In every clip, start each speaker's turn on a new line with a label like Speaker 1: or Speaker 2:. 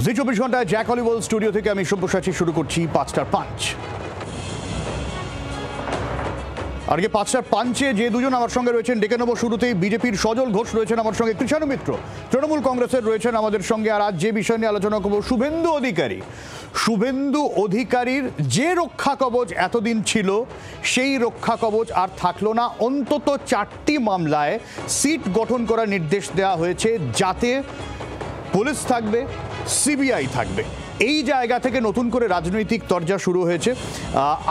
Speaker 1: জি 24 ঘন্টায় Jack অলিওয়াল studio থেকে আমি সব্যসাচী শুরু করছি 5টার পাঞ্চ। আজকে 5টার পাঞ্চে যে দুজন আমার সঙ্গে রয়েছেন ডেকে নেব শুরুতেই বিজেপির সজল ঘোষ রয়েছেন আমার সঙ্গে, কৃষাণু মিত্র তৃণমূল কংগ্রেসের রয়েছেন আমাদের সঙ্গে। আর আজ যে বিষয় নিয়ে আলোচনা করব শুভেন্দু অধিকারী। শুভেন্দু অধিকারীর যে রক্ষা কবচ এতদিন ছিল সেই রক্ষা কবচ আর থাকলো না। অন্তত 4টি মামলায় সিট গঠন করার নির্দেশ দেওয়া হয়েছে, যাতে পুলিশ থাকবে, সিবিআই থাকবে। এই জায়গা থেকে নতুন করে রাজনৈতিক তরজা শুরু হয়েছে।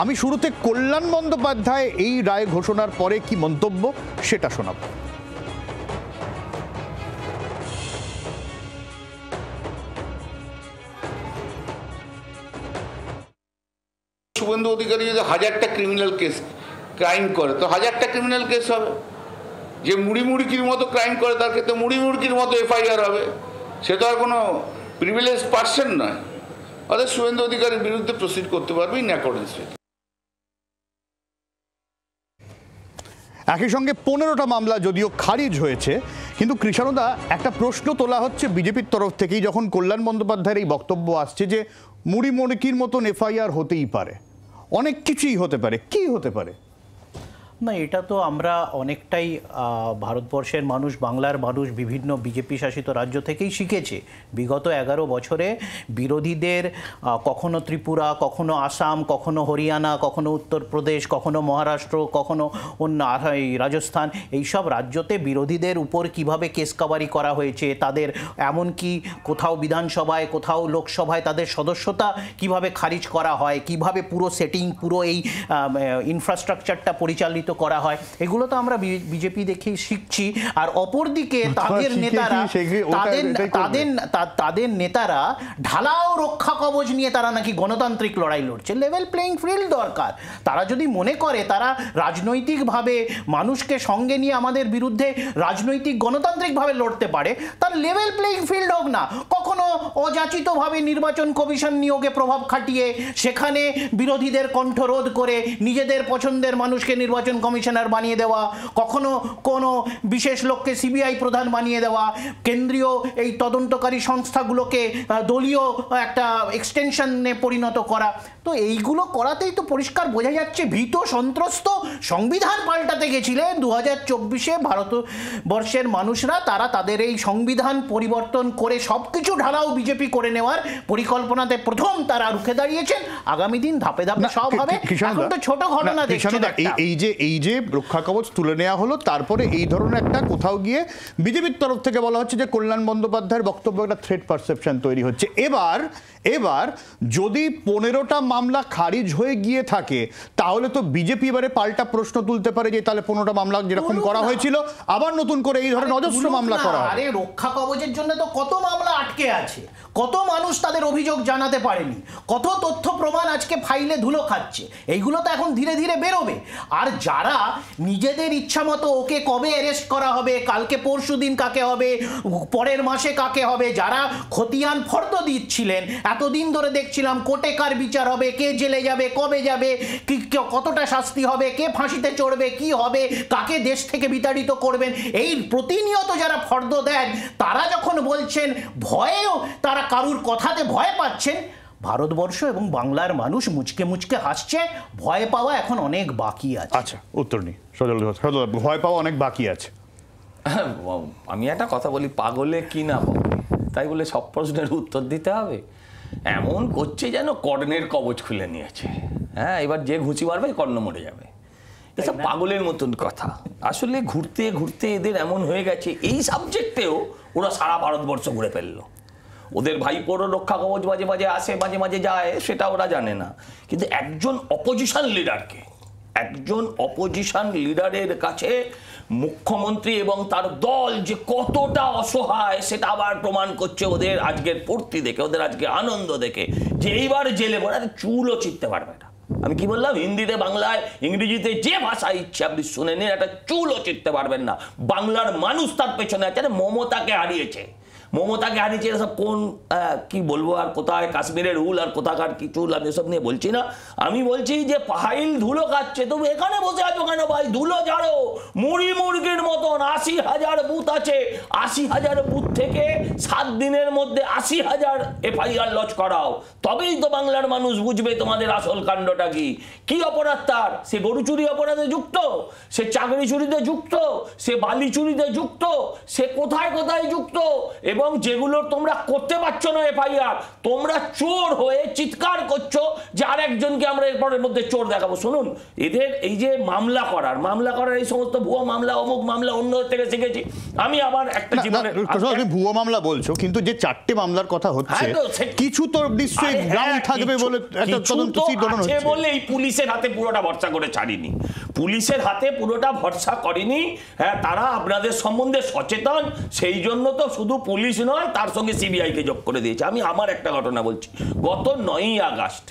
Speaker 1: আমি শুরুতে কল্যাণ বন্দ্যোপাধ্যায় এই রায় ঘোষণার পরে কি মন্তব্য সেটা শোনাব।
Speaker 2: শুভেন্দু অধিকারী যদি 1000টা ক্রিমিনাল কেস ক্রাইম করে তো 1000টা ক্রিমিনাল কেস হবে। যে মুড়িমুড়কির মতো ক্রাইম করে তার ক্ষেত্রে মুড়িমুড়কির মতো এফআইআর হবে। সে তো আর কোনো প্রিভিলেজ পার্সন নয়। অর্থাৎ শুভেন্দু অধিকারীর বিরুদ্ধে প্রসিড করতে পারবে ইন অ্যাকর্ডেন্স উইথ।
Speaker 1: একই সঙ্গে 15টা মামলা যদিও খারিজ হয়েছে, কিন্তু কৃষাণুদা একটা প্রশ্ন তোলা হচ্ছে বিজেপির তরফ থেকেই, যখন কল্যাণ বন্দ্যোপাধ্যায়ের এই বক্তব্য আসছে যে মুড়িমুড়কির মতন এফআইআর হতেই পারে, অনেক কিছুই হতে পারে, কি হতে পারে?
Speaker 3: না, এটা তো আমরা অনেকটাই ভারতবর্ষের মানুষ, বাংলার মানুষ বিভিন্ন বিজেপি শাসিত রাজ্য থেকেই শিখেছে। বিগত 11 বছরে বিরোধীদের কখনো ত্রিপুরা, কখনো আসাম, কখনো হরিয়ানা, কখনো উত্তরপ্রদেশ, কখনো মহারাষ্ট্র, কখনো অন্য রাজস্থান, এইসব রাজ্যতে বিরোধীদের উপর কিভাবে কেসকাবারি করা হয়েছে, তাদের এমনকি কোথাও বিধানসভায়, কোথাও লোকসভায় তাদের সদস্যতা কিভাবে খারিজ করা হয়, কিভাবে পুরো সেটিং, পুরো এই ইনফ্রাস্ট্রাকচারটা পরিচালিত করা হয়, এগুলো তো আমরা বিজেপি দেখেই শিখছি। আর অপরদিকে তাদের নেতারা ঢালাও রক্ষা কবচ নিয়ে তারা নাকি গণতান্ত্রিক লড়াই লড়ছে। লেভেল প্লেইং ফিল্ড দরকার। তারা যদি মনে করে তারা রাজনৈতিকভাবে মানুষকে সঙ্গে নিয়ে আমাদের বিরুদ্ধে রাজনৈতিক গণতান্ত্রিকভাবে লড়তে পারে, তার লেভেল প্লেইং ফিল্ড হোক না। কখনো অযাচিতভাবে নির্বাচন কমিশন নিয়োগে প্রভাব খাটিয়ে সেখানে বিরোধীদের কণ্ঠরোধ করে নিজেদের পছন্দের মানুষকে নির্বাচন কমিশনার বানিয়ে দেওয়া, কখনো কোনো বিশেষ লোককে সিবিআই প্রধান বানিয়ে দেওয়া, কেন্দ্রীয় এই তদন্তকারী সংস্থাগুলোকে দলীয় একটা এক্সটেনশনে পরিণত করা। তো এইগুলো করাতেই তো পরিষ্কার বোঝা যাচ্ছে ভীত সন্ত্রস্ত। সংবিধান পাল্টাতে গেছিলেন 2024-এ ভারতবর্ষের মানুষরা, তারা তাদের এই সংবিধান পরিবর্তন করে সব কিছু ঢালাও বিজেপি করে নেওয়ার পরিকল্পনাতে প্রথম তারা রুখে দাঁড়িয়েছেন। আগামী দিন ধাপে ধাপে সব হবে। এখন তো ছোট ঘটনা দেখছেন।
Speaker 1: এই যে রক্ষা কবচ তুলে নেওয়া হলো, তারপরে এই ধরনের একটা কোথাও গিয়ে বিজেপির তরফ থেকে বলা হচ্ছে যে কল্যাণ বন্দ্যোপাধ্যায়ের বক্তব্য একটা থ্রেট পারসেপশন তৈরি হচ্ছে। এবার যদি 15টা মামলা খারিজ হয়ে গিয়ে থাকে, তাহলে তো বিজেপি এবারে পাল্টা প্রশ্ন তুলতে পারে যে তাহলে 15টা মামলা যেরকম করা হয়েছিল আবার নতুন করে এই ধরনের অজস্র মামলা করা হয়।
Speaker 3: আরে রক্ষা কবচের জন্য তো কত মামলা আটকে আছে, কত মানুষ তাদের অভিযোগ জানাতে পারেনি, কত তথ্য প্রমাণ আজকে ফাইলে ধুলো খাচ্ছে। এইগুলো তো এখন ধীরে ধীরে বেরোবে। আর যারা নিজেদের ইচ্ছা মতো ওকে কবে অ্যারেস্ট করা হবে, কালকে পরশু দিন কাকে হবে, পরের মাসে কাকে হবে, যারা খতিয়ান ফর্দ দিচ্ছিলেন, এতদিন ধরে দেখছিলাম কোর্টে কার বিচার হবে, কে জেলে যাবে, কবে যাবে, কতটা শাস্তি হবে, কে ফাঁসিতে চড়বে, কি হবে, কাকে দেশ থেকে বিতাড়িত করবেন, এই প্রতিনিয়ত যারা ফর্দ দেন, তারা যখন বলছেন ভয়েও তারা কারুর কথাতে ভয় পাচ্ছেন, ভারতবর্ষ এবং বাংলার মানুষ মুচকে মুচকে হাসছে। ভয় পাওয়া এখন অনেক বাকি আছে।
Speaker 1: আচ্ছা, উত্তর নেই সজল, ভয় পাওয়া অনেক বাকি আছে।
Speaker 4: আমি একটা কথা বলি, পাগলে কি না পাগলে, তাই বলে সব প্রশ্নের উত্তর দিতে হবে? এমন করছে যেন কর্ণের কবচ খুলে নিয়েছে। হ্যাঁ, এবার যে ঘুচি মারবে কর্ণ মরে যাবে। এসব পাগলের মতন কথা। আসলে ঘুরতে ঘুরতে এদের এমন হয়ে গেছে, এই সাবজেক্টেও ওরা সারা ভারতবর্ষ ঘুরে ফেললো। ওদের ভাইপোরও রক্ষা কবচ মাঝে মাঝে আসে, মাঝে মাঝে যায়, সেটা ওরা জানে না। কিন্তু একজন অপোজিশন লিডারের কাছে মুখ্যমন্ত্রী এবং তার দল যে কতটা অসহায়, সেটা আবার প্রমাণ করছে ওদের আজকের ফুর্তি দেখে, ওদের আজকে আনন্দ দেখে, যে এইবার জেলে পড়ে চুলও চিপতে পারবে না। আমি কি বললাম? হিন্দিতে, বাংলায়, ইংরেজিতে যে ভাষা ইচ্ছে আপনি শুনে নিন, একটা চুলও চিপতে পারবেন না। বাংলার মানুষ তার পেছনে আছে। মমতাকে হারিয়েছে, মমতাকে হারিয়েছে, এসব কোন কি বলবো আর কোথায় কাশ্মীরের উল আর কোথাকার কি চুল, আমি এসব নিয়ে বলছি না। আমি বলছি যে ফাইল ধুলো খাচ্ছে, তবু এখানে বসে আছো কেন ভাই? ধুলো ঝাড়ো, মুড়ি মুরগির মতন 80,000 বুথ আছে, 80,000 বুথ থেকে 7 দিনের মধ্যে 80,000 এফআইআর লজ করাও, তবেই তো বাংলার মানুষ বুঝবে তোমাদের আসল কাণ্ডটা কি। কি অপরাধ তার? সে গরু চুরি অপরাধে যুক্ত, সে চাকরি চুরিতে যুক্ত, সে বালি চুরিতে যুক্ত, সে কোথায় কোথায় যুক্ত। এবং যেগুলো তোমরা করতে পারছো না এফআইআর, তোমরা চোর হয়ে চিৎকার করছো যে আরেকজনকে আমরা এরপরের মধ্যে চোর দেখাবো। শুনুন, এদের এই যে মামলা করার এই সমস্ত ভুয়ো মামলা, অমুক মামলা অন্য থেকে শিখেছি আমি। আবার একটা জীবনে
Speaker 1: ভুয়ো মামলা বলছো, কিন্তু যে 4টে মামলার কথা হচ্ছে, কিছু তো নিশ্চয়ই গ্রাউন্ড থাকবে বলে একটা তদন্ত হচ্ছে
Speaker 4: বলে এই পুলিশের হাতে পুরোটা ভরসা করে ছাড়িনি, পুলিশের হাতে পুরোটা ভরসা করেনি। হ্যাঁ, তারা আপনাদের সম্বন্ধে সচেতন, সেই জন্য তো শুধু পুলিশ নয়, তার সঙ্গে সিবিআইকে যোগ করে দিয়েছে। আমি আমার একটা ঘটনা বলছি, গত 9ই আগস্ট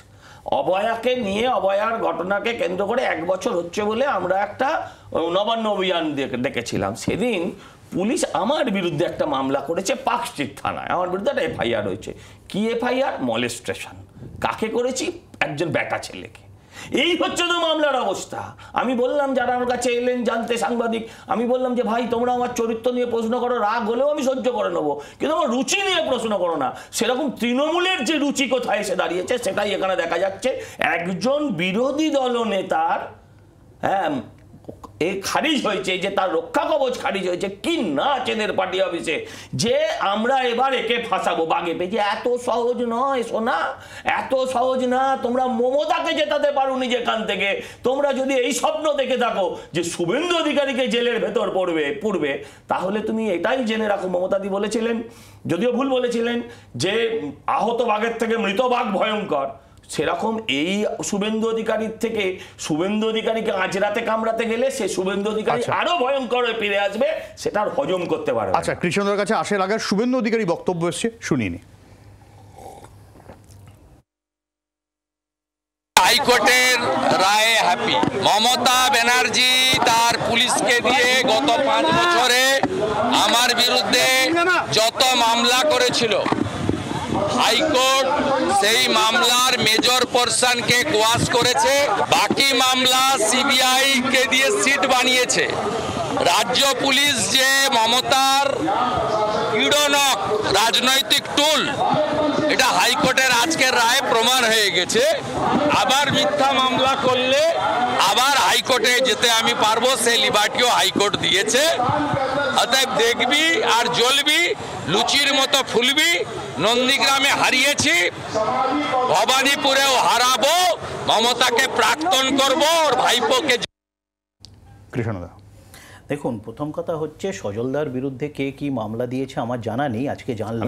Speaker 4: অভয়াকে নিয়ে, অভয়ার ঘটনাকে কেন্দ্র করে 1 বছর হচ্ছে বলে আমরা একটা নবান্ন অভিযান দেখেছিলাম। সেদিন পুলিশ আমার বিরুদ্ধে একটা মামলা করেছে পার্কস্ট্রিট থানায়, আমার বিরুদ্ধে একটা এফআইআর হয়েছে। কি এফআইআর? মলেস্টেশন। কাকে করেছি? একজন বেটা ছেলেকে। এই হচ্ছে তো মামলার অবস্থা। আমি বললাম, যারা আমার কাছে এলেন জানতে, সাংবাদিক, আমি বললাম যে ভাই তোমরা আমার চরিত্র নিয়ে প্রশ্ন করো, রাগ হলেও আমি সহ্য করে নেবো, কিন্তু আমার রুচি নিয়ে প্রশ্ন করো না। সেরকম তৃণমূলের যে রুচি কোথায় এসে দাঁড়িয়েছে সেটাই এখানে দেখা যাচ্ছে। একজন বিরোধী দলনেতার এই খারিজ হয়েছে, যে তার রক্ষা কবচ খারিজ হয়েছে। কি না চেনের পার্টি অফিসে যে আমরা এবার একে ফাঁসাবো বাগে পেয়ে। এত সহজ নয় সোনা, এত সহজ না। তোমরা মমতাকে জেতাতে পারোনি যেখান থেকে। তোমরা যদি এই স্বপ্ন দেখে থাকো যে শুভেন্দু অধিকারীকে জেলের ভেতর পড়বে, তাহলে তুমি এটাই জেনে রাখো, মমতাদি বলেছিলেন, যদিও ভুল বলেছিলেন, যে আহত বাঘের থেকে মৃত বাঘ ভয়ঙ্কর। সেরকম এই শুভেন্দু অধিকারীর থেকে শুভেন্দু অধিকারীকে আজরাতে কামড়াতে গেলে সে শুভেন্দু অধিকারী আরো ভয়ঙ্কর হয়ে ফিরে আসবে, সেটা আর হজম করতে পারবে।
Speaker 1: আচ্ছা, কৃষ্ণদার কাছে আসার আগে শুভেন্দু অধিকারী বক্তব্য এসছে, শুনিনি।
Speaker 5: হাইকোর্টের রায়ে হ্যাপি। মমতা ব্যানার্জি তার পুলিশকে দিয়ে গত 5 বছরে আমার বিরুদ্ধে যত মামলা করেছিল, হাইকোর্ট সেই মামলার মেজর পোরশনকে কোয়াশ করেছে। বাকি মামলা সিবিআই কে দিয়ে সিট বানিয়েছে। রাজ্য পুলিশ যে মমতার ক্রীড়নক, রাজনৈতিক টুল, এটা হাইকোর্টের আজকের রায় প্রমাণ হয়ে গেছে। আবার মিথ্যা মামলা করলে আবার হাইকোর্টে যেতে আমি পারবো, সেই লিবার্টিও হাইকোর্ট দিয়েছে। অতএব দেখবি আর জ্বলবি, লুচির মতো ফুলবি। নন্দীগ্রামে হারিয়েছি, ভবানীপুরেও হারাবো। মমতাকে প্রাক্তন করবো, ওর ভাইপোকে।
Speaker 1: কৃষ্ণদা,
Speaker 3: দেখুন, প্রথম কথা হচ্ছে সজলদার বিরুদ্ধে কে কি মামলা দিয়েছে আমার জানা নেই, আজকে জানলাম।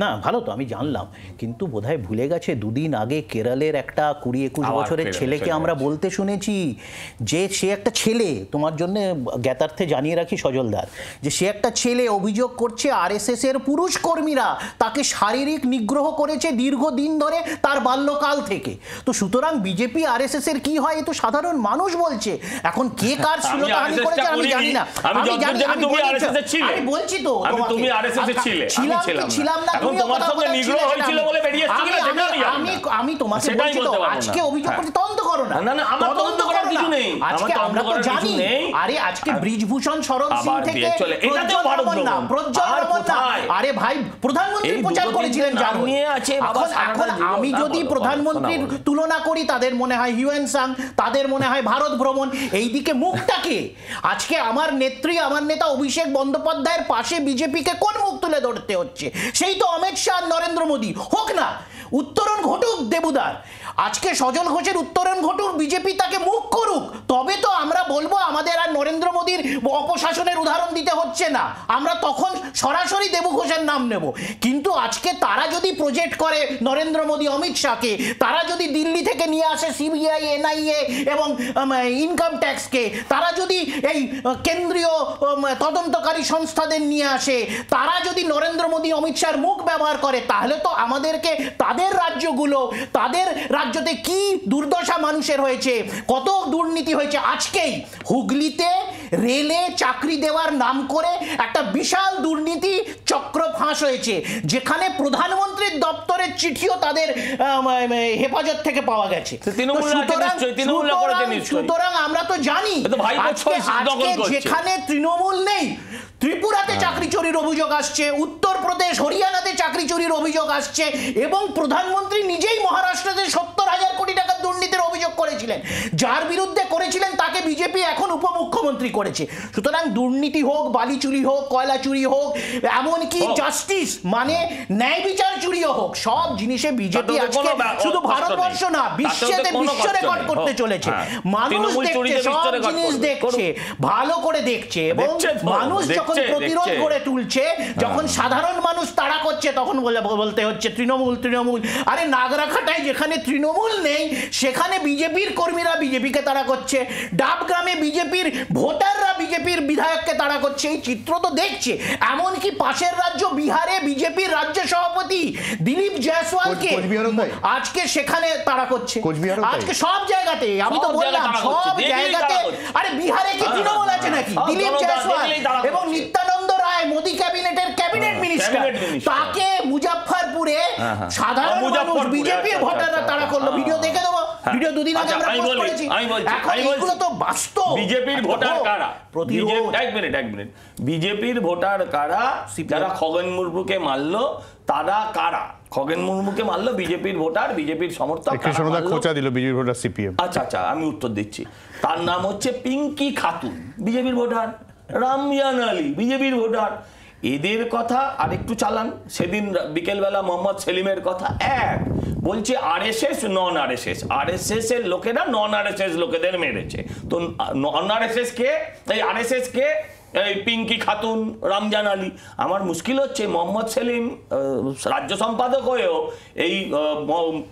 Speaker 3: না, ভালো তো, আমি জানলাম, কিন্তু বোধহয় ভুলে গেছে 2 দিন আগে কেরলের একটা 20-21 বছরের ছেলেকে আমরা বলতে শুনেছি যে সে একটা ছেলে, তোমার জন্য জ্ঞাতার্থে জানিয়ে রাখি সজলদার, যে সে একটা ছেলে অভিযোগ করছে আরএসএস এর পুরুষ কর্মীরা তাকে শারীরিক নিগ্রহ করেছে দীর্ঘদিন ধরে, তার বাল্যকাল থেকে। তো সুতরাং বিজেপি আরএসএস এর কি হয় এ তো সাধারণ মানুষ বলছে। এখন কে কার শ্লীলতাহানি করেছে আমি জানি না। আমি বলছি তো তুমি আরএসএস এর ছিলে, ছিলাম না, তুমি তোমার সঙ্গে নিগ্রহ হয়েছিল বলে বেরিয়ে এসেছিল না, আমি তোমাকে বলছি তো আজকে অভিযোগ করতে তদন্ত করো না। না, আমার তদন্ত করার কিছু নেই, আজকে আমরা তো জানি। আরে আজকে ব্রিজভূষণ শরণ সিং থেকে এটাতেও ভারত না, প্রজ্জ্বল না। আরে ভাই, প্রধানমন্ত্রী প্রচার করেছিলেন জানুন। এখন আমি যদি প্রধানমন্ত্রীর তুলনা করি, তাদের মনে হয় হিউয়েন সাং, তাদের মনে হয় ভারত ভ্রমণ। এইদিকে মুখটাকে আজকে আমার নেত্রী, আমার নেতা অভিষেক বন্দ্যোপাধ্যায়ের পাশে বিজেপিকে কোন মুখ তুলে ধরতে হচ্ছে? সেই তো অমিত শাহ, নরেন্দ্র মোদী। হোক না, উত্তরণ ঘটুক দেবুদার, আজকে সজল ঘোষের উত্তরণ ঘটুক, বিজেপি তাকে মুখ করুক, তবে তো আমরা বলবো আমাদের আর নরেন্দ্র মোদীর অপশাসনের উদাহরণ দিতে হচ্ছে না, আমরা তখন সরাসরি দেবু ঘোষের নাম নেব। কিন্তু আজকে তারা যদি প্রজেক্ট করে নরেন্দ্র মোদী, অমিত শাহকে, তারা যদি দিল্লি থেকে নিয়ে আসে সিবিআই, এনআইএ এবং ইনকাম ট্যাক্সকে, তারা যদি এই কেন্দ্রীয় তদন্তকারী সংস্থাদের নিয়ে আসে, তারা যদি নরেন্দ্র মোদী, অমিত শাহর মুখ ব্যবহার করে, তাহলে তো আমাদেরকে তাদের রাজ্যগুলো, তাদের রাজ্যতে কি দুর্দশা মানুষের হয়েছে, কত দুর্নীতি হয়েছে, আজকেই হুগলিতে রেলে চাকরি দেওয়ার নাম করে একটা বিশাল দুর্নীতি চক্র ফাঁস হয়েছে, যেখানে প্রধানমন্ত্রীর দপ্তরের চিঠিও তাদের হেফাজত থেকে পাওয়া গেছে। সুতরাং আমরা তো জানি যেখানে তৃণমূল নেই, ত্রিপুরাতে চাকরি চুরির অভিযোগ আসছে, উত্তরপ্রদেশ হরিয়ানাতে চাকরি চুরির অভিযোগ আসছে, এবং প্রধানমন্ত্রী নিজেই মহারাষ্ট্রতে 70,000 কোটি টাকার দুর্নীতির অভিযোগ করেছিলেন। যার বিরুদ্ধে করেছিলেন তাকে বিজেপি এখন উপমুখ্যমন্ত্রী করেছে। সুতরাং দুর্নীতি হোক, বালি চুরি হোক, কয়লা চুরি হোক, এমনকি জাস্টিস মানে ন্যায় বিচার চুরিও হোক, সব জিনিসে বিজেপি আজকে শুধু ভারতবর্ষ না বিশ্ব রেকর্ড করতে চলেছে। মানুষ দেখছে, সব জিনিস দেখছে, ভালো করে দেখছে, এবং মানুষ যখন প্রতিরোধ করে তুলছে, যখন সাধারণ মানুষ তাড়া করছে, তখন বলতে হচ্ছে তৃণমূল তৃণমূল। আরে নাগরাখাটায় যেখানে তৃণমূল নেই সেখানে বিজেপির কর্মীরা বিজেপিকে তাড়া করছে, ডাবগ্রামে বিজেপির ভোটাররা বিজেপির বিধায়ককে তাড়া করছে। এই চিত্র তো দেখছে। এমনকি পাশের রাজ্য বিহারে বিজেপির রাজ্য সভাপতি দিলীপ জয়সওয়ালকে আজকে সেখানে তাড়া করছে, আজকে সব জায়গাতে। আমি তো বললাম সব জায়গাতে। আরে বিহারে কি তৃণমূল আছে নাকি? দিলীপ জয়সওয়াল এবং নিত্যানন্দ রায় মোদি ক্যাবিনেটের ক্যাবিনেট মিনিস্টার, তাকে মুজাফফরপুরে সাধারণ মানুষ বিজেপির ভোটাররা তাড়া করলো। ভিডিও দেখে দেবো, ভিডিও দুদিন আগে আমরা পোস্ট করেছি। এখন এগুলো তো বাস্তব।
Speaker 4: বিজেপির ভোটার কারা? এক মিনিট, বিজেপির ভোটার কারা? যারা খগেন মুর্মুকে মারলো তারা কারা? খগেন মুর্মুকে মারলো বিজেপির ভোটার, বিজেপির সমর্থক।
Speaker 1: খোঁচা দিল বিজেপির ভোটার সিপিএম।
Speaker 4: আচ্ছা, আমি উত্তর দিচ্ছি। তার নাম হচ্ছে পিঙ্কি খাতুন, বিজেপির ভোটার। রামজান আলী, বিজেপির ভোটার। এদের কথা আরেকটু চালান। সেদিন বিকেলবেলা মোহাম্মদ সেলিমের কথা বলছে আরএসএস নন আরএসএস, আরএসএস এর লোকেরা নন আরএসএস লোকেদের মেরেছে। তো নন আরএসএস কে, এই আরএসএস কে? এই পিঙ্কি খাতুন, রামজান আলী। আমার মুশকিল হচ্ছে মোহাম্মদ সেলিম রাজ্য সম্পাদক হয়েও এই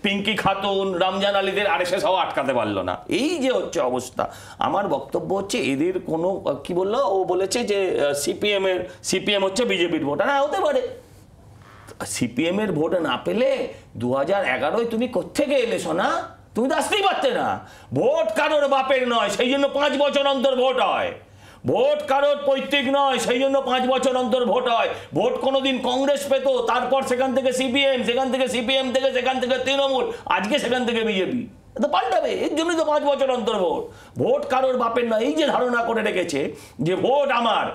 Speaker 4: পিঙ্কি খাতুন, রামজান আলীদের আরএসএস হওয়া আটকাতে পারলো না। এই যে হচ্ছে অবস্থা। আমার বক্তব্য হচ্ছে এদের কোনো কি বললো, ও বলেছে যে সিপিএম হচ্ছে বিজেপির ভোটার। হ্যাঁ, হতে পারে। সিপিএম এর ভোট না পেলে 2011 তুমি কোত্থেকে এলে সোনা? তুমি তো আসতেই পারতে না। ভোট কারোর বাপের নয়, সেই জন্য 5 বছর অন্তর ভোট হয়। ভোট কারোর পৈতৃক নয়, সেই জন্য 5 বছর অন্তর ভোট হয়। ভোট কোনোদিন কংগ্রেস পেত, তারপর সেখান থেকে সিপিএম, সেখান থেকে সিপিএম থেকে সেখান থেকে তৃণমূল, আজকে সেখান থেকে বিজেপি। তো পাল্টাবে, এর জন্যই তো 5 বছর অন্তর ভোট। ভোট কারোর বাপের নয়। এই যে ধারণা করে রেখেছে যে ভোট আমার,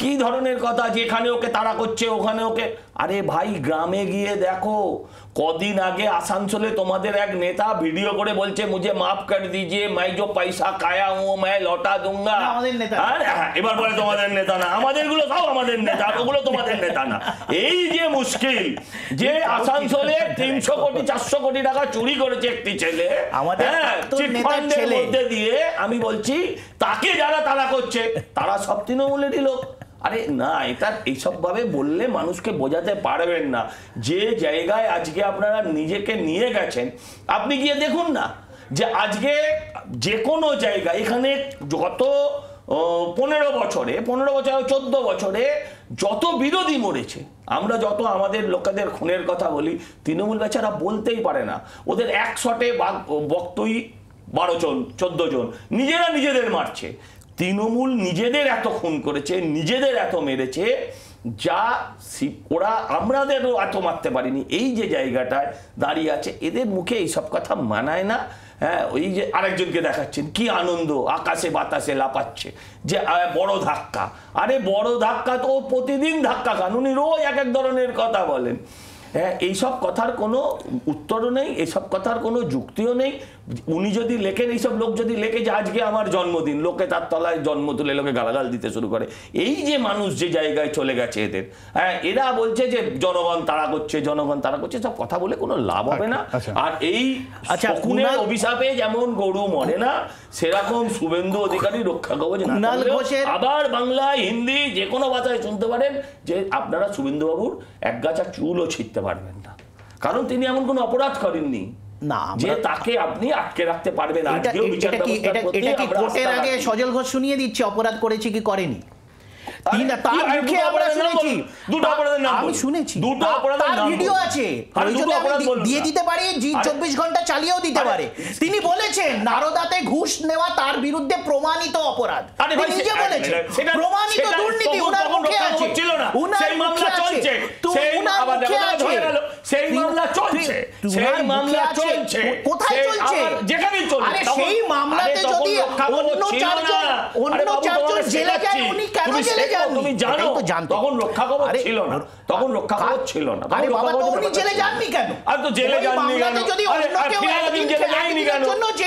Speaker 4: কি ধরনের কথা, যেখানে ওকে তাড়া করছে ওখানে ওকে। আরে ভাই, গ্রামে গিয়ে দেখো। কদিন আগে আসানসোলে তোমাদের এক নেতা ভিডিও করে বলছে মুঝে মাফ কর দিজিয়ে, मैं जो पैसा खाया हूं मैं लौटा दूंगा। এবার বলে তোমাদের নেতা না, আমাদেরগুলো সব আমাদের নেতা, ওগুলো তোমাদের নেতা না। এই যে মুশকিল, যে আসানসোলে 300 কোটি 400 কোটি টাকা চুরি করেছে একটি ছেলে, চিটফান্ডের মধ্যে দিয়ে, আমি বলছি তাকে যারা তাড়া করছে তারা সব তৃণমূলেরই লোক। আরে না, এটা এইসব ভাবে বললে মানুষকে বোঝাতে পারবেন না। যে জায়গায় আজকে আপনারা নিজেকে নিয়ে গেছেন, আপনি গিয়ে দেখুন না যে আজকে যে কোনো জায়গায় এখানে গত 15 বছরে 14 বছরে যত বিরোধী মরেছে, আমরা যত আমাদের লোকেদের খুনের কথা বলি, তৃণমূল বেচারা বলতেই পারে না। ওদের এক শটে বক্তই 12 জন 14 জন নিজেরা নিজেদের মারছে। তৃণমূল নিজেদের এত খুন করেছে, নিজেদের এত মেরেছে, যা ওরা আমাদেরও এত মারতে পারিনি। এই যে জায়গাটায় দাঁড়িয়ে আছে, এদের মুখে এইসব কথা মানায় না। হ্যাঁ, ওই যে আরেকজনকে দেখাচ্ছেন কি আনন্দ, আকাশে বাতাসে লাপাচ্ছে, যে বড় ধাক্কা। আরে বড় ধাক্কা তো প্রতিদিন ধাক্কা খান, উনি রোজ এক এক ধরনের কথা বলেন। হ্যাঁ, এইসব কথার কোনো উত্তরও নেই, এইসব কথার কোনো যুক্তিও নেই। উনি যদি লেখেন, এইসব লোক যদি লেখে যে আজকে আমার জন্মদিন, লোকে তার তলায় জন্ম তুলে লোকে গালাগাল দিতে শুরু করে। এই যে মানুষ যে জায়গায় চলে গেছে এদের, হ্যাঁ, এরা বলছে যে জনগণ তাড়া করছে, জনগণ তাড়া করছে, সব কথা বলে কোনো লাভ হবে না। আর এই শকুনের অভিশাপে যেমন গরু মরে না, সেরকম শুভেন্দু অধিকারী রক্ষা কবচ না। আবার বাংলায়, হিন্দি, যে কোনো ভাষায় শুনতে পারেন যে আপনারা শুভেন্দু বাবুর এক গাছা চুলও ছিঁড়তে পারবেন না, কারণ তিনি এমন কোনো অপরাধ করেননি না যে তাকে আপনি আটকে রাখতে পারবেন।
Speaker 3: এটা কি কোর্টের আগে সজল ঘোষ শুনিয়ে দিচ্ছে অপরাধ করেছে কি করেনি? তার মুখে আমরা শুনেছি, আমি শুনেছি, তার ভিডিও আছে, প্রয়োজনে আমি দিয়ে দিতে পারি, জি 24 ঘন্টা চালিয়েও দিতে পারে। তিনি বলেছেন নারদাতে ঘুষ নেওয়া তার বিরুদ্ধে প্রমাণিত অপরাধ, তিনি নিজে বলেছেন প্রমাণিত দুর্নীতি ওনার মুখে আছে, ওনার মুখে আছে, ওনার মুখে আছে,
Speaker 4: সেই মামলা চলছে, সেই মামলা চলছে,
Speaker 3: কোথায় চলছে?
Speaker 4: যেখানেই চলছে।
Speaker 3: আরে সেই মামলাতে যদি অন্য চারজন জেলে যায়, উনি কেন জেলে যান?
Speaker 4: তুমি জানো তখন রক্ষা কবচ ছিল না, তখন রক্ষা কবচ ছিল না।
Speaker 3: আরে বাবা, তো উনি জেলে যাননি কেন?
Speaker 4: আর তো জেলে যাননি কেন?
Speaker 3: যদি অন্য কেউ
Speaker 4: জেলে যায়নি কেন?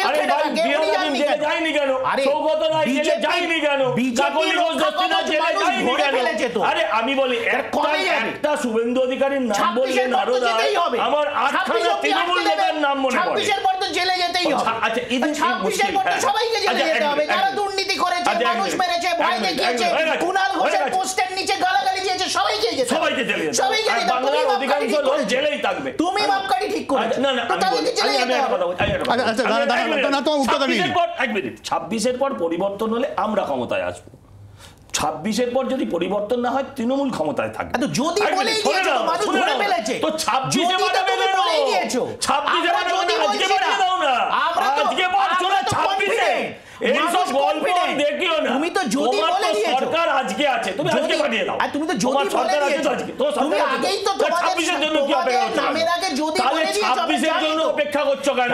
Speaker 4: আরে ভাই জেলে যায়নি কেন? সৌগত রায় জেলে যায়নি কেন? কাকলি ঘোষ দস্তিদার জেলে যায়নি কেন? আরে আমি বলি একটা শুভেন্দু অধিকারীর নাম বললে নারদা আমার 8খানা তৃণমূল নেতার নাম মনে পড়ে।
Speaker 3: 26-এর পর তো জেলে যেতেই হবে।
Speaker 4: আচ্ছা,
Speaker 3: 26-এর পর তো সবাইকে জেলে যেতে হবে, যারা দুর্নীতি করেছে, মানুষ মেরেছে, ভয় দেখিয়েছে, কুণাল ঘোষের পোস্টের নিচে গালাগালি দিয়েছে, সবাইকে যেতে হবে।
Speaker 4: সবাইকে জেলে যেতে হবে।
Speaker 3: সবাইকে যেতে হবে।
Speaker 4: বাংলার অধিকাংশ লোক জেলেই থাকবে।
Speaker 3: তুমি মাপকাঠি ঠিক করেছো।
Speaker 4: না না,
Speaker 3: তো তাদেরকে জেলে যেতে হবে।
Speaker 1: আচ্ছা না, তোমার উত্তরটা নিন।
Speaker 4: 26-এর পর পরিবর্তন হলে আমরা ক্ষমতায় আসবো। 26-এর পর যদি পরিবর্তন না হয় তৃণমূল ক্ষমতায় থাকবে।
Speaker 3: তো যদি বলেই দিয়েছো, তো মানুষ ধরে ফেলেছে।
Speaker 4: তো 26-এ বাড়াবে না, 26-এ বাড়াবে না, আজকে বাড়িয়ে দাও না, আজকে বাড়ছো না 26-এ। এইসব গল্প দেখিও না।
Speaker 3: তুমি তো যদি বলে দিয়েছো,
Speaker 4: সরকার আজকে আছে, তুমি আজকে বাড়িয়ে দাও।
Speaker 3: আর তুমি তো যদি বলে দিয়েছো, তুমি আগেই তো তোমাদের
Speaker 4: 26-এর জন্য কি অপেক্ষা করছো?
Speaker 3: নামের আগে যদি
Speaker 4: তাহলে
Speaker 3: বলে দিয়েছো,
Speaker 4: 26-এর জন্য অপেক্ষা করছো কেন?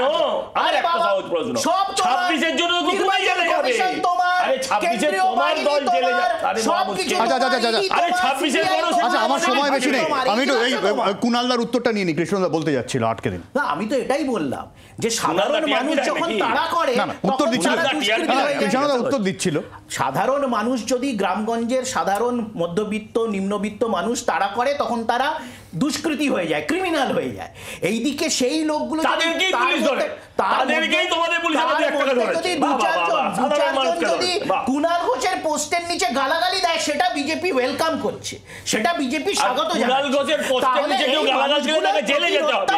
Speaker 4: আমার একটা সহজ প্রশ্ন, 26-এর জন্য তো তুমি জেলে যাবে। আরে 26-এর তোমার দল জেলে যাবে। আরে আরে 26-এর পরও
Speaker 1: আচ্ছা, আমার সময় বেশি নেই, আমি একটু এই কুণালদার উত্তরটা নিয়ে নি। কৃষ্ণদা বলতে যাচ্ছিল, আটকে দিন।
Speaker 3: না, আমি তো এটাই বললাম যে সাধারণ মানুষ যখন তাড়া করে,
Speaker 1: না, উত্তর দিচ্ছিল, কৃষ্ণদা উত্তর দিচ্ছিল।
Speaker 3: সাধারণ মানুষ যদি গ্রামগঞ্জের সাধারণ মধ্যবিত্ত নিম্নবিত্ত মানুষ তাড়া করে, তখন তারা দুষ্কৃতী হয়ে যায়, ক্রিমিনাল হয়ে যায়। এইদিকে সেই লোকগুলো
Speaker 4: তাদেরকেই পুলিশ ধরে, তাদেরকেই তোমাদের পুলিশ আমাদের একটা ধরে।
Speaker 3: যদি যদি কুণাল ঘোষের পোস্টের নিচে গালাগালি দেয়, সেটা বিজেপি ওয়েলকাম করছে, সেটা বিজেপি স্বাগত জানাচ্ছে।
Speaker 4: কুণাল ঘোষের পোস্টের নিচে কেউ গালাগাল দিলে তাকে জেলে যেতে হবে।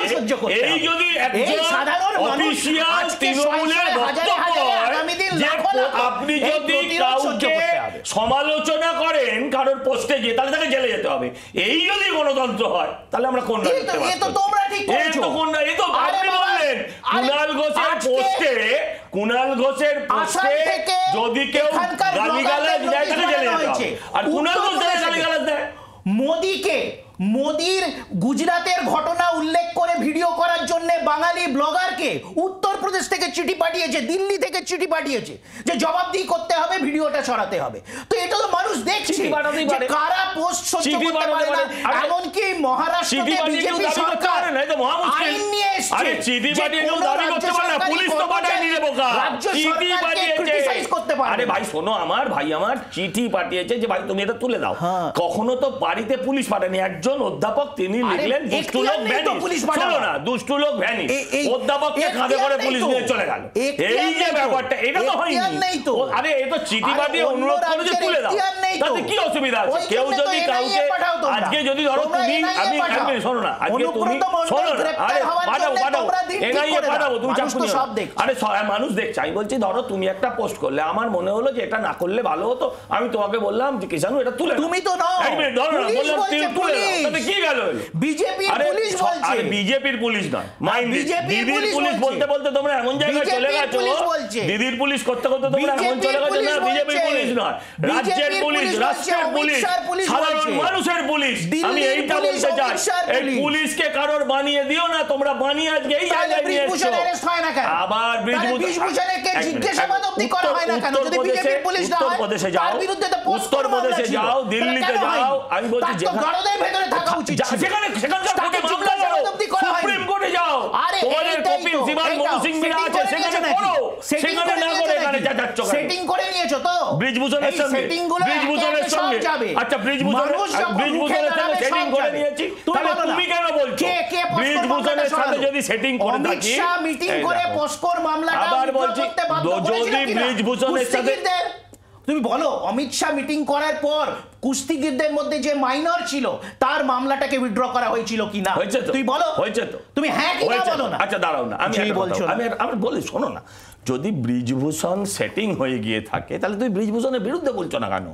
Speaker 4: এই যদি একজন
Speaker 3: সাধারণ
Speaker 4: অফিশিয়াল তৃণমূলের বক্তব্য যে আপনি যদি কাউকে সমালোচনা করেন কারোর পোস্টে গিয়ে, তাহলে তাকে জেলে যেতে হবে, এই যদি গণতন্ত্র হয়, তাহলে আমরা কোন রাজনীতি বাদ করব?
Speaker 3: তোমরা ঠিক করেছো।
Speaker 4: এই তো আপনি বললেন কুণাল ঘোষের পোস্টে, কুণাল ঘোষের পোস্টে যদি কেউ গালিগালাজ দেয় তাকে জেলে যেতে হবে। আর কুণাল ঘোষ গালিগালাজ দেয়
Speaker 3: মোদির গুজরাটের ঘটনা উল্লেখ করে ভিডিও করার জন্য বাঙালি ব্লগারকে উত্তরপ্রদেশ থেকে চিঠি পাঠিয়েছে, দিল্লি থেকে চিঠি পাঠিয়েছে যে জবাবদিহি করতে হবে, ভিডিওটা সরাতে হবে। তো এটা তো মানুষ দেখছে যে কারা পোস্ট সহ্য করতে পারে না। এমনকি মহারাষ্ট্রে বিজেপি সরকার আইন নিয়ে এসেছে,
Speaker 4: চিঠি পাঠিয়ে কেউ দাবি করতে পারে না, পুলিশ তো পাঠায় নিয়ে বোকা। চিঠি পাঠিয়েছে, আরে ভাই শোনো, আমার ভাই আমার চিঠি পাঠিয়েছে যে ভাই তুমি এটা তুলে দাও। কখনো তো বাড়িতে পুলিশ পাঠায়নি। একজন অধ্যাপক তিনি লিখলেন দুষ্টু লোক ভ্যানিশ, শোনো না, দুষ্টু লোক ভ্যানিশ, অধ্যাপককে কাঁধে করে পুলিশ নিয়ে চলে গেল। এই যে ব্যাপারটা, এটা তো হয়নি। আরে এই তো চিঠি পাঠিয়ে অনুরোধ করে যে তুলে দাও, তাতে কি অসুবিধা আছে? কেউ যদি কাউকে আজকে যদি ধরো তুমি, আমি শোনো না, আজকে তুমি শোনো না, আরে পাঠাবো এনআইএ পাঠাবো, তুমি চাপ নিও না। আরে মানুষ দেখছে, আমি বলছি ধরো তুমি একটা পোস্ট করলে, আমার মনে হলো যে এটা না করলে ভালো হতো, আমি তোমাকে বললাম যে কিষাণু এটা তুলে,
Speaker 3: তুমি তো নাও,
Speaker 4: এক মিনিট ধরো না, বললাম তুলে দাও, তাতে কি গেল?
Speaker 3: বিজেপির পুলিশ বলছে।
Speaker 4: আরে বিজেপির পুলিশ নয়, দিদির পুলিশ বলতে বলতে তোমরা এমন জায়গায় চলে গেছো, দিদির পুলিশ করতে করতে তোমরা এমন চলে গেছো না, বিজেপির পুলিশ নয়, রাজ্যের পুলিশ, রাষ্ট্রের পুলিশ, সাধারণ মানুষের পুলিশ। আমি এইটা বলতে চাই, এই পুলিশকে কারোর বানিয়ে দিও না, তোমরা বানিয়ে আজকে এই জায়গায় নিয়ে এসছো। আবার
Speaker 3: ব্রিজভূষণকে জিজ্ঞাসাবাদ অবধি করা হয় না কেন? যদি বিজেপির পুলিশ না হয়, তার বিরুদ্ধে তো
Speaker 4: উত্তরপ্রদেশে যাও, দিল্লিতে যাও, আমি বলছি
Speaker 3: গণদের ভেতরে থাকা উচিত,
Speaker 4: সেখানকার কোর্টে মামলা করো, সুপ্রিম কোর্টে যাও, তোমাদের কপিল সিবাল মনু সিং মিরা আছে, সেখানে করো, সেখানে না করে এখানে যাচ্ছ কেন?
Speaker 3: সেটিং করে নিয়েছো তো
Speaker 4: ব্রিজভূষণের সঙ্গে, ব্রিজভূষণের সঙ্গে, আচ্ছা ব্রিজভূষণের সঙ্গে সেটিং করে নিয়েছি, তাহলে তুমি কেন বলছো? ব্রিজভূষণের সাথে যদি সেটিং করে থাকি,
Speaker 3: মিটিং করে পস্কোর মামলাটা
Speaker 4: আবার বলছি, যদি ব্রিজভূষণের সাথে
Speaker 3: তুমি বলো, অমিত শাহ মিটিং করার পর কুস্তিগিরদের মধ্যে যে মাইনর ছিল তার মামলাটাকে উইথড্র করা হয়েছিল কিনা?
Speaker 4: হয়েছে তো,
Speaker 3: তুই বলো,
Speaker 4: হয়েছে তো,
Speaker 3: তুমি হ্যাঁ কি না বলো না।
Speaker 4: আচ্ছা দাঁড়াও না, আমি বলি শোনো না, যদি ব্রিজভূষণ সেটিং হয়ে গিয়ে থাকে, তাহলে তুমি ব্রিজভূষণের বিরুদ্ধে বলছো না কেন?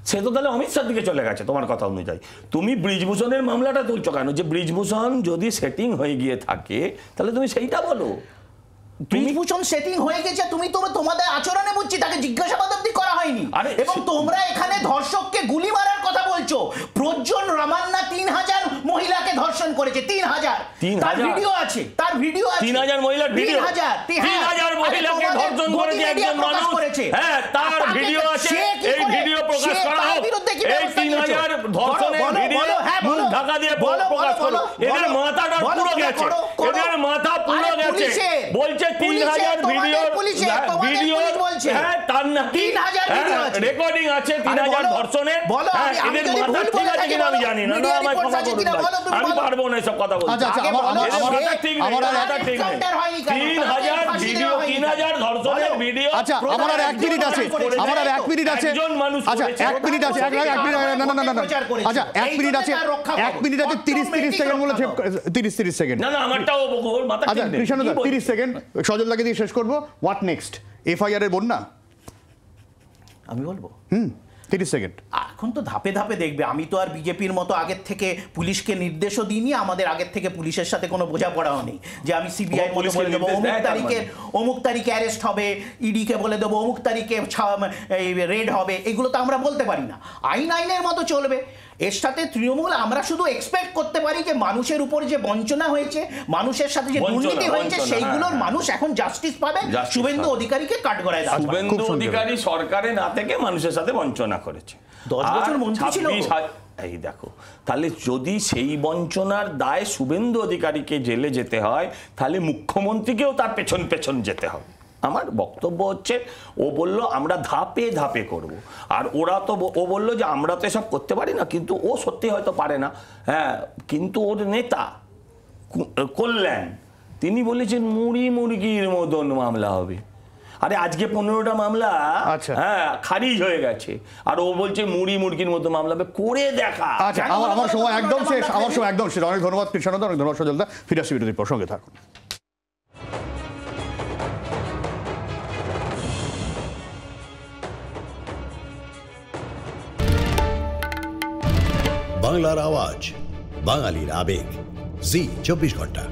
Speaker 4: সে তো তাহলে অমিত শাহর দিকে চলে গেছে তোমার কথা অনুযায়ী। তুমি ব্রিজভূষণের মামলাটা তুলছো কেন? যে ব্রিজভূষণ যদি সেটিং হয়ে গিয়ে থাকে তাহলে তুমি সেইটা বলো।
Speaker 3: ব্রিজভূষণ সেটিং হয়ে গেছে, তুমি তো তোমাদের আচরণে বুঝছি তাকে জিজ্ঞাসাবাদ অবধি করা হয়নি। এবং তোমরা এখানে ধর্ষককে গুলি মারার কথা বলছো। প্রজ্জ্বল রামান্না 3000 মহিলাকে ধর্ষণ করেছে, 3000। তার ভিডিও আছে, তার ভিডিও আছে।
Speaker 4: 3000 মহিলার ভিডিও, 3000 মহিলাকে ধর্ষণ করেছে একজন মানুষ। হ্যাঁ, তার ভিডিও আছে, এই ভিডিও প্রকাশ করা হোক। এই 3000 ধর্ষণের ভিডিও মুখ ঢাকা দিয়ে প্রকাশ করো। এদের মাথাটা পুরো গেছে, এদের মাথা পুরো গেছে। বলছে 3000 ভিডিও, হ্যাঁ তার না
Speaker 3: 3000 ভিডিও আছে,
Speaker 4: রেকর্ডিং আছে 3000 ধর্ষণের। হ্যাঁ, এদের মাথা ঠিক আছে কিনা আমি জানি না, না আমায় ক্ষমা করুন ভাই, আমি পারবো না এসব কথা বলতে। আমার ঠিক নেই, মাথা ঠিক নেই। 3000 ভিডিও, 3000 ধর্ষণের ভিডিও।
Speaker 1: আচ্ছা, আমার আর 1 মিনিট আছে, আমার আর 1 মিনিট আছে। আচ্ছা 1 মিনিট আছে, 1 মিনিট, না আচ্ছা 1 মিনিট আছে, 1 মিনিট আছে, 30 সেকেন্ড বলে 30 সেকেন্ড।
Speaker 4: না আমারটাও মাথা ঠিক নেই।
Speaker 1: কৃষ্ণ 30 সেকেন্ড সজলদাকে দিয়ে শেষ করবো। What next? এফআইআর এর বন্যা?
Speaker 3: আমি বলবো
Speaker 1: 30 সেকেন্ড।
Speaker 3: এখন তো ধাপে ধাপে দেখবে। আমি তো আর বিজেপির মতো আগের থেকে পুলিশকে নির্দেশও দিইনি, আমাদের আগের থেকে পুলিশের সাথে কোনো বোঝাপড়াও নেই যে আমি সিবিআই বলে দেবো অমুক তারিখে অ্যারেস্ট হবে, ইডিকে বলে দেবো অমুক তারিখে রেড হবে। এগুলো তো আমরা বলতে পারি না। আইনের মতো চলবে। এর সাথে তৃণমূল আমরা শুধু এক্সপেক্ট করতে পারি যে মানুষের উপর যে বঞ্চনা হয়েছে, মানুষের সাথে যে দুর্নীতি হয়েছে, সেইগুলোর মানুষ এখন জাস্টিস পাবে। শুভেন্দু অধিকারীকে কাঠগড়ায় দাও।
Speaker 4: শুভেন্দু অধিকারী সরকারে না থেকে মানুষের সাথে বঞ্চনা করেছে,
Speaker 3: 10 বছর মন্ত্রী ছিল।
Speaker 4: এই দেখো, তাহলে যদি সেই বঞ্চনার দায় শুভেন্দু অধিকারীকে জেলে যেতে হয়, তাহলে মুখ্যমন্ত্রীকেও তার পেছন পেছন যেতে হবে। আমার বক্তব্য হচ্ছে, ও বলল আমরা ধাপে ধাপে করব, আর ওরা তো ও বললো যে আমরা তো এসব করতে পারি না, কিন্তু ও সত্যি হয়তো পারে না। হ্যাঁ, কিন্তু ওর নেতা কল্যাণ তিনি বলেছেন মুরগির মতন মামলা হবে। আরে আজকে 15টা মামলা হ্যাঁ খারিজ হয়ে গেছে, আর ও বলছে মুরগির মতো মামলা হবে। করে দেখা।
Speaker 1: আচ্ছা, আমার সময় একদম শেষ, আমার সময় একদম শেষ। অনেক ধন্যবাদ কৃষ্ণদা, অনেক ধন্যবাদ সজলদা। ফিরে আসছি বিরতির পর, সঙ্গে থাকুন।
Speaker 6: বাংলার আওয়াজ, বাঙালির আবেগ, জি 24 ঘন্টা।